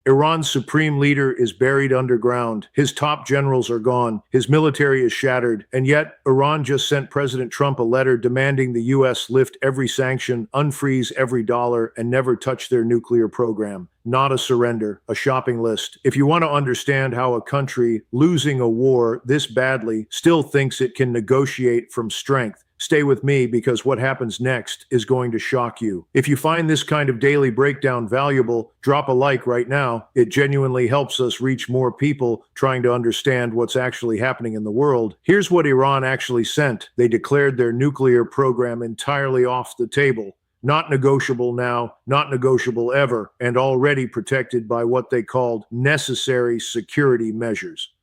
Iran's supreme leader is buried underground. His top generals are gone. His military is shattered. And yet, Iran just sent President Trump a letter demanding the US lift every sanction, unfreeze every dollar, and never touch their nuclear program. Not a surrender, a shopping list. If you want to understand how a country losing a war this badly still thinks it can negotiate from strength, stay with me, because what happens next is going to shock you. If you find this kind of daily breakdown valuable, drop a like right now. It genuinely helps us reach more people trying to understand what's actually happening in the world. Here's what Iran actually sent. They declared their nuclear program entirely off the table. Not negotiable now, not negotiable ever, and already protected by what they called necessary security measures.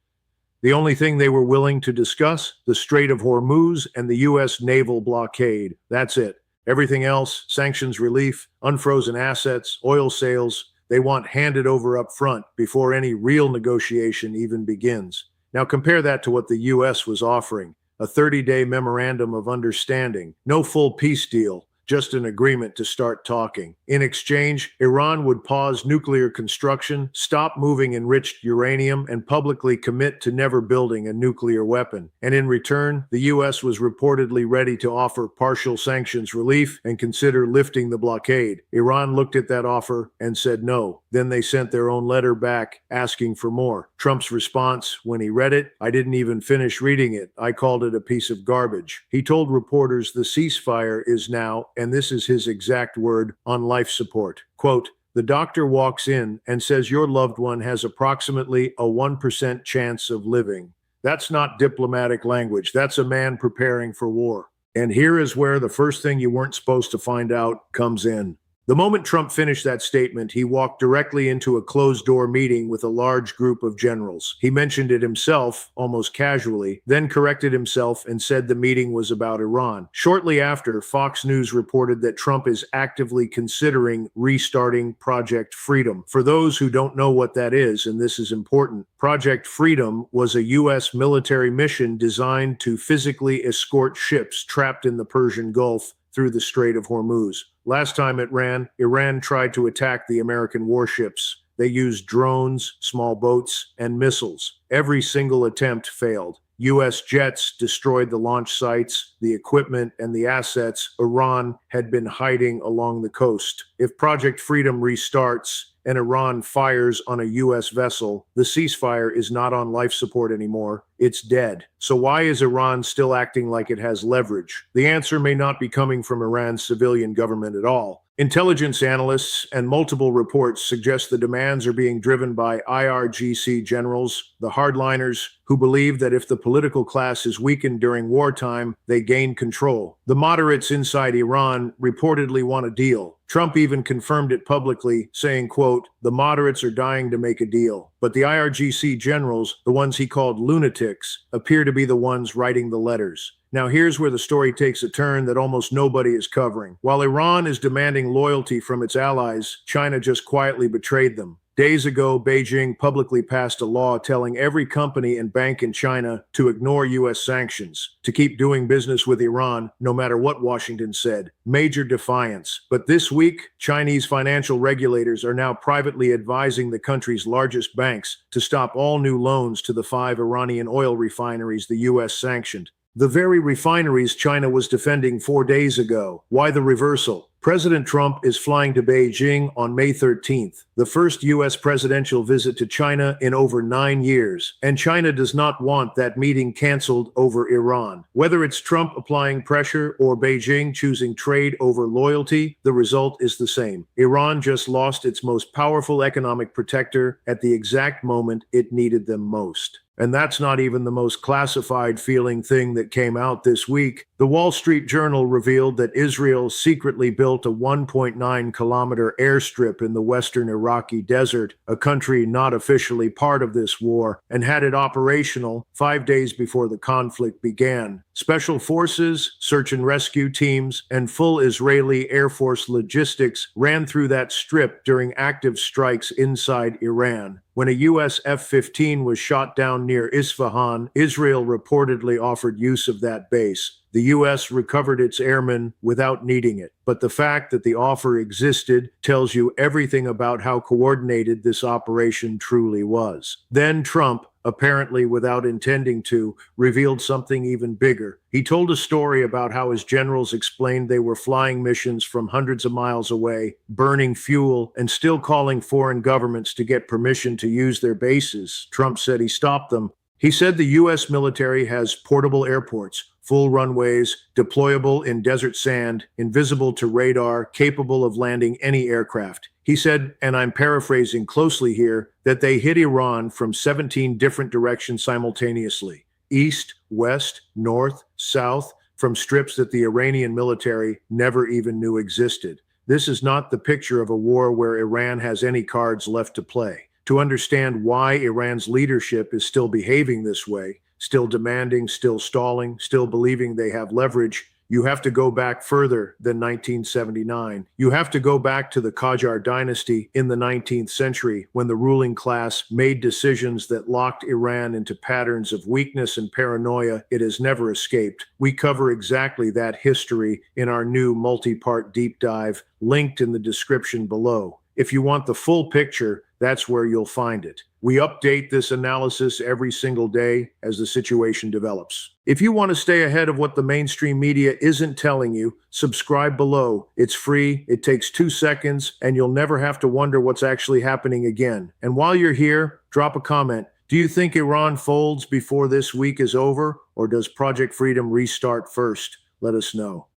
The only thing they were willing to discuss, the Strait of Hormuz and the US naval blockade. That's it. Everything else, sanctions relief, unfrozen assets, oil sales, they want handed over up front before any real negotiation even begins. Now compare that to what the US was offering, a 30-day memorandum of understanding, no full peace deal, just an agreement to start talking. In exchange, Iran would pause nuclear construction, stop moving enriched uranium, and publicly commit to never building a nuclear weapon. And in return, the US was reportedly ready to offer partial sanctions relief and consider lifting the blockade. Iran looked at that offer and said no. Then they sent their own letter back asking for more. Trump's response when he read it, "I didn't even finish reading it. I called it a piece of garbage." He told reporters the ceasefire is now, and this is his exact word, on life support. Quote, "The doctor walks in and says your loved one has approximately a 1% chance of living." That's not diplomatic language. That's a man preparing for war. And here is where the first thing you weren't supposed to find out comes in. The moment Trump finished that statement, he walked directly into a closed-door meeting with a large group of generals. He mentioned it himself, almost casually, then corrected himself and said the meeting was about Iran. Shortly after, Fox News reported that Trump is actively considering restarting Project Freedom. For those who don't know what that is, and this is important, Project Freedom was a U.S. military mission designed to physically escort ships trapped in the Persian Gulf through the Strait of Hormuz. Last time it ran, Iran tried to attack the American warships. They used drones, small boats, and missiles. Every single attempt failed. U.S. jets destroyed the launch sites, the equipment, and the assets Iran had been hiding along the coast. If Project Freedom restarts and Iran fires on a U.S. vessel, the ceasefire is not on life support anymore. It's dead. So why is Iran still acting like it has leverage? The answer may not be coming from Iran's civilian government at all. Intelligence analysts and multiple reports suggest the demands are being driven by IRGC generals, the hardliners, who believe that if the political class is weakened during wartime, they gain control. The moderates inside Iran reportedly want a deal. Trump even confirmed it publicly, saying, quote, "The moderates are dying to make a deal." But the IRGC generals, the ones he called lunatics, appear to be the ones writing the letters. Now here's where the story takes a turn that almost nobody is covering. While Iran is demanding loyalty from its allies, China just quietly betrayed them. Days ago, Beijing publicly passed a law telling every company and bank in China to ignore U.S. sanctions, to keep doing business with Iran, no matter what Washington said. Major defiance. But this week, Chinese financial regulators are now privately advising the country's largest banks to stop all new loans to the 5 Iranian oil refineries the U.S. sanctioned. The very refineries China was defending 4 days ago. Why the reversal? President Trump is flying to Beijing on May 13th, the first U.S. presidential visit to China in over 9 years, and China does not want that meeting canceled over Iran. Whether it's Trump applying pressure or Beijing choosing trade over loyalty, the result is the same. Iran just lost its most powerful economic protector at the exact moment it needed them most. And that's not even the most classified feeling thing that came out this week. The Wall Street Journal revealed that Israel secretly built a 1.9-kilometer airstrip in the western Iraqi desert, a country not officially part of this war, and had it operational 5 days before the conflict began. Special forces, search and rescue teams, and full Israeli Air Force logistics ran through that strip during active strikes inside Iran. When a US F-15 was shot down near Isfahan, Israel reportedly offered use of that base. The US recovered its airmen without needing it. But the fact that the offer existed tells you everything about how coordinated this operation truly was. Then Trump, apparently without intending to, revealed something even bigger. He told a story about how his generals explained they were flying missions from hundreds of miles away, burning fuel, and still calling foreign governments to get permission to use their bases. Trump said he stopped them. He said the U.S. military has portable airports, full runways, deployable in desert sand, invisible to radar, capable of landing any aircraft. He said, and I'm paraphrasing closely here, that they hit Iran from 17 different directions simultaneously: east, west, north, south, from strips that the Iranian military never even knew existed. This is not the picture of a war where Iran has any cards left to play. To understand why Iran's leadership is still behaving this way, still demanding, still stalling, still believing they have leverage, you have to go back further than 1979. You have to go back to the Qajar dynasty in the 19th century, when the ruling class made decisions that locked Iran into patterns of weakness and paranoia it has never escaped. We cover exactly that history in our new multi-part deep dive, linked in the description below. If you want the full picture, that's where you'll find it. We update this analysis every single day as the situation develops. If you want to stay ahead of what the mainstream media isn't telling you, subscribe below. It's free, it takes 2 seconds, and you'll never have to wonder what's actually happening again. And while you're here, drop a comment. Do you think Iran folds before this week is over, or does Project Freedom restart first? Let us know.